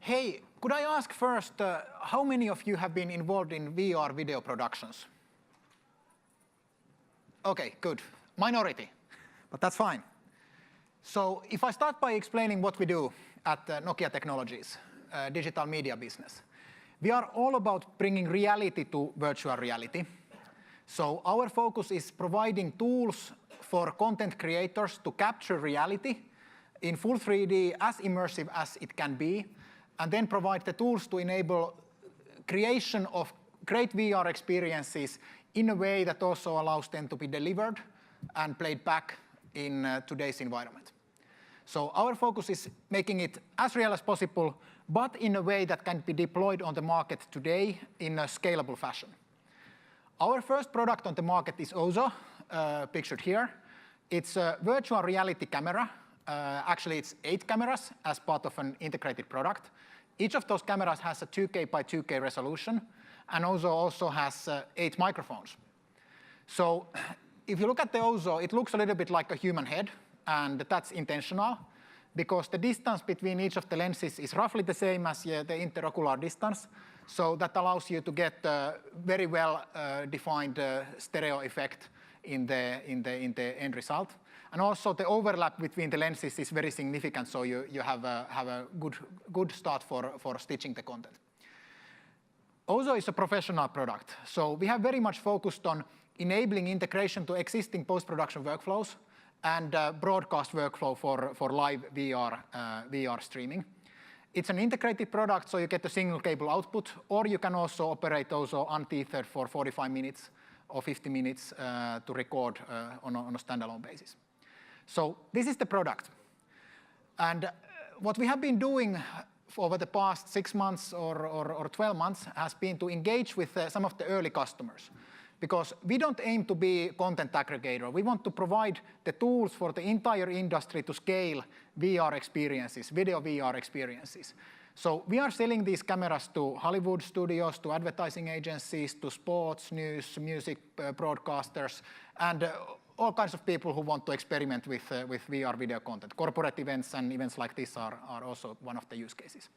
Hey, could I ask first, how many of you have been involved in VR video productions? Okay, good. Minority, but that's fine. So if I start by explaining what we do at Nokia Technologies, digital media business. We are all about bringing reality to virtual reality. So our focus is providing tools for content creators to capture reality in full 3D, as immersive as it can be, and then provide the tools to enable creation of great VR experiences in a way that also allows them to be delivered and played back in today's environment. So our focus is making it as real as possible, but in a way that can be deployed on the market today in a scalable fashion. Our first product on the market is Ozo, pictured here. It's a virtual reality camera. Actually, it's 8 cameras as part of an integrated product. Each of those cameras has a 2K by 2K resolution, and Ozo also has 8 microphones. So if you look at the Ozo, it looks a little bit like a human head, and that's intentional, because the distance between each of the lenses is roughly the same as the interocular distance. So that allows you to get a very well defined stereo effect in the end result. And also the overlap between the lenses is very significant, so you have a good start for stitching the content. Ozo is a professional product, so we have very much focused on enabling integration to existing post-production workflows and broadcast workflow for live VR streaming. It's an integrated product, so you get a single cable output, or you can also operate Ozo untethered for 45 minutes or 50 minutes to record on a standalone basis. So this is the product. And what we have been doing over the past 6 months or 12 months has been to engage with some of the early customers. Because we don't aim to be a content aggregator. We want to provide the tools for the entire industry to scale VR experiences, video VR experiences. So we are selling these cameras to Hollywood studios, to advertising agencies, to sports, news, music broadcasters, and all kinds of people who want to experiment with VR video content. Corporate events and events like this are also one of the use cases.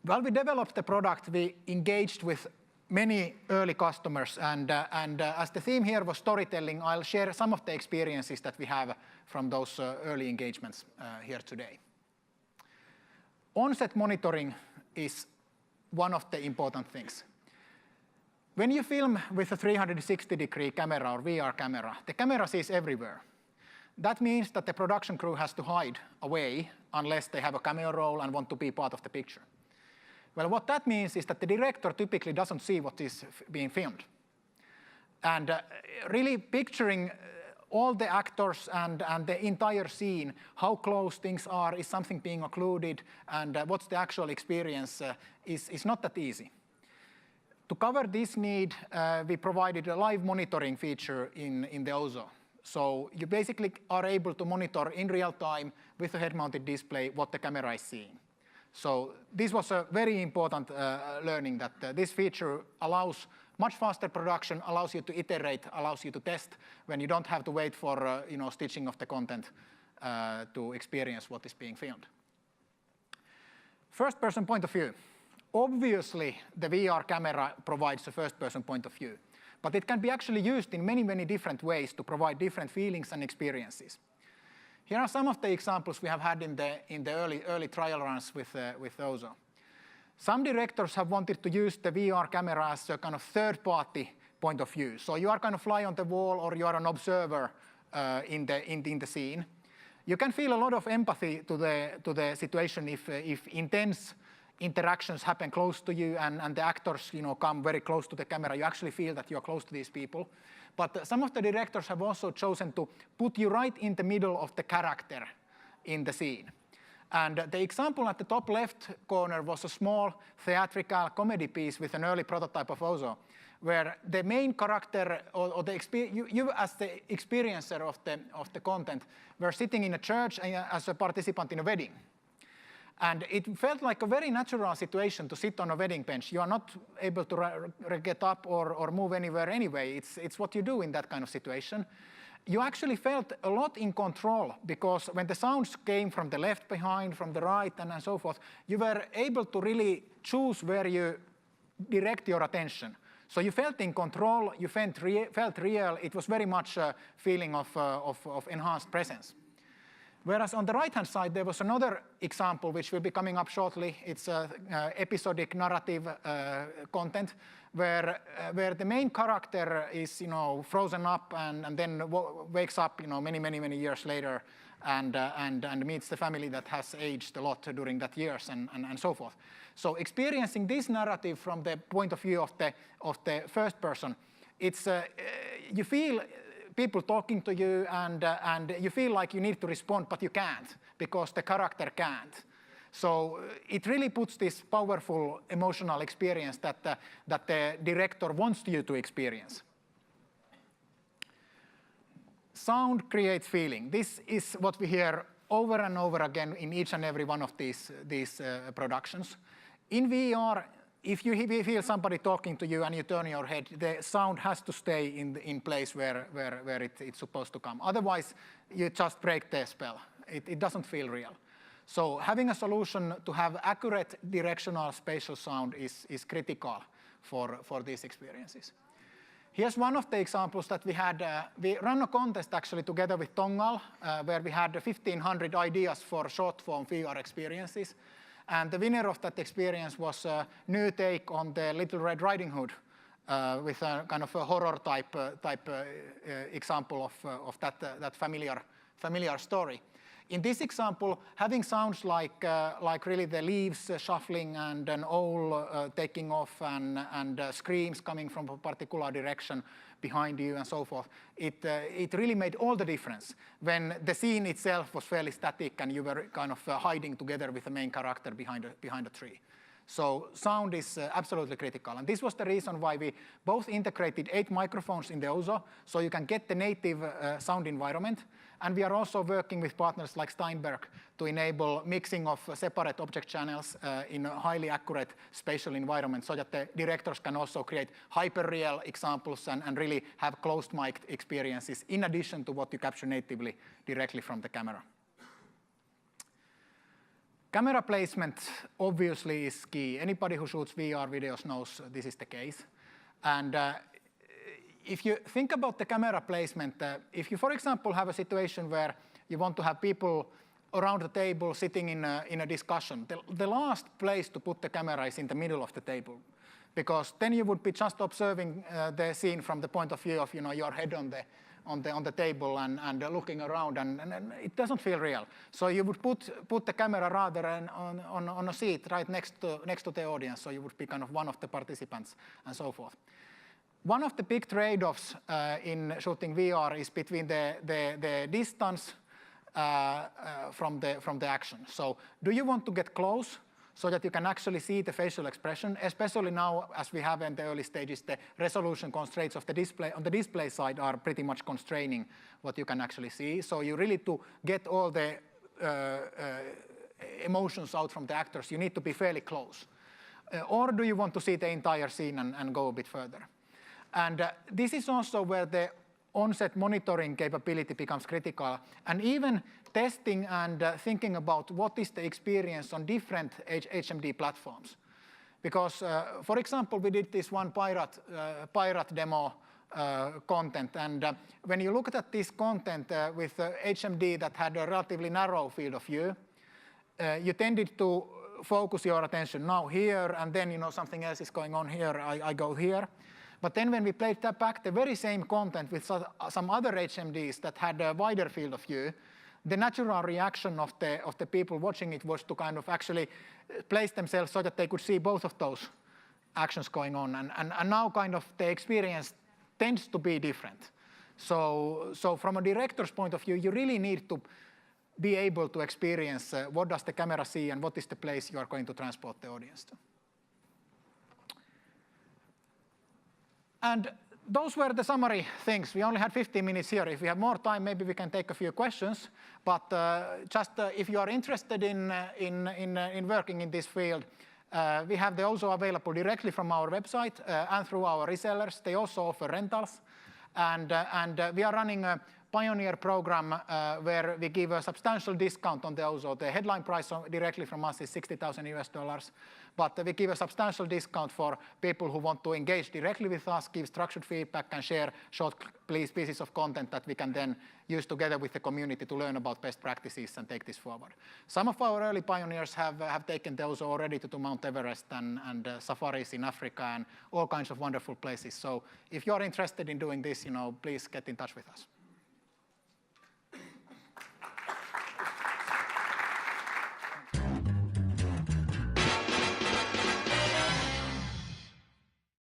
While we developed the product, we engaged with many early customers, and as the theme here was storytelling, I'll share some of the experiences that we have from those early engagements here today. On-set monitoring is one of the important things. When you film with a 360-degree camera or VR camera, the camera sees everywhere. That means that the production crew has to hide away unless they have a cameo roll and want to be part of the picture. Well, what that means is that the director typically doesn't see what is being filmed. And really picturing all the actors and the entire scene, how close things are, is something being occluded, and what's the actual experience is not that easy. To cover this need, we provided a live monitoring feature in the Ozo. So you basically are able to monitor in real time with a head-mounted display what the camera is seeing. So this was a very important learning, that this feature allows much faster production, allows you to iterate, allows you to test when you don't have to wait for stitching of the content to experience what is being filmed. First-person point of view. Obviously, the VR camera provides a first-person point of view, but it can be actually used in many, many different ways to provide different feelings and experiences. Here are some of the examples we have had in the early trial runs with Ozo. Some directors have wanted to use the VR camera as a kind of third-party point of view. So you are kind of fly on the wall, or you are an observer in the scene. You can feel a lot of empathy to the situation if intense interactions happen close to you and the actors come very close to the camera. You actually feel that you are close to these people. But some of the directors have also chosen to put you right in the middle of the character in the scene. And the example at the top left corner was a small theatrical comedy piece with an early prototype of Ozo, where the main character, or you as the experiencer of the content, were sitting in a church as a participant in a wedding. And it felt like a very natural situation to sit on a wedding bench. You are not able to get up or move anywhere anyway. It's what you do in that kind of situation. you actually felt a lot in control, because when the sounds came from the left behind, from the right, and so forth, you were able to really choose where you direct your attention. So you felt in control, you felt real. It was very much a feeling of enhanced presence. Whereas on the right-hand side, there was another example which will be coming up shortly. It's episodic narrative content where the main character is frozen up and then wakes up many years later and meets the family that has aged a lot during that years and so forth. So experiencing this narrative from the point of view of the first person, it's you feel people talking to you, and you feel like you need to respond, but you can't because the character can't. So it really puts this powerful emotional experience that the director wants you to experience. Sound creates feeling. This is what we hear over and over again in each and every one of these productions. In VR, if you feel somebody talking to you and you turn your head, the sound has to stay in place where it's supposed to come. Otherwise, you just break the spell. It doesn't feel real. So having a solution to have accurate directional spatial sound is critical for these experiences. Here's one of the examples that we had. We ran a contest actually together with Tongal, where we had 1,500 ideas for short-form VR experiences. And the winner of that experience was a new take on the Little Red Riding Hood, with a kind of a horror type example of that familiar story. In this example, having sounds like really the leaves shuffling and an owl taking off and screams coming from a particular direction behind you and so forth, it really made all the difference when the scene itself was fairly static and you were kind of hiding together with the main character behind a tree. So sound is absolutely critical. And this was the reason why we both integrated 8 microphones in the OZO, so you can get the native sound environment. And we are also working with partners like Steinberg to enable mixing of separate object channels in a highly accurate spatial environment, so that the directors can also create hyper-real examples and really have closed mic experiences in addition to what you capture natively directly from the camera. Camera placement obviously is key. Anybody who shoots VR videos knows this is the case. And if you think about the camera placement, if you, for example, have a situation where you want to have people around the table sitting in a discussion, the last place to put the camera is in the middle of the table, because then you would be just observing the scene from the point of view of your head on the table and looking around, and it doesn't feel real. So you would put the camera rather on a seat right next to the audience, so you would be kind of one of the participants and so forth. One of the big trade-offs in shooting VR is between the distance from the action. So do you want to get close so that you can actually see the facial expression, especially now as we have in the early stages, the resolution constraints of the display on the display side are pretty much constraining what you can actually see. So you really, to get all the emotions out from the actors, you need to be fairly close. Or do you want to see the entire scene and go a bit further? And this is also where the on-set monitoring capability becomes critical, and even testing and thinking about what is the experience on different HMD platforms. Because, for example, we did this one pirate demo content, and when you looked at this content with HMD that had a relatively narrow field of view, you tended to focus your attention now here, and then something else is going on here, I go here. But then when we played back the very same content with some other HMDs that had a wider field of view, the natural reaction of the people watching it was to kind of actually place themselves so that they could see both of those actions going on. And now kind of the experience tends to be different. So from a director's point of view, you really need to be able to experience what does the camera see and what is the place you are going to transport the audience to. And those were the summary things. We only had 15 minutes here. If we have more time, maybe we can take a few questions. But if you are interested in working in this field, we have the OZO available directly from our website and through our resellers. They also offer rentals. And we are running a pioneer program where we give a substantial discount on those. So the headline price directly from us is $60,000, but we give a substantial discount for people who want to engage directly with us, give structured feedback, and share short pieces of content that we can then use together with the community to learn about best practices and take this forward. Some of our early pioneers have taken those already to Mount Everest and safaris in Africa and all kinds of wonderful places. So if you're interested in doing this, please get in touch with us.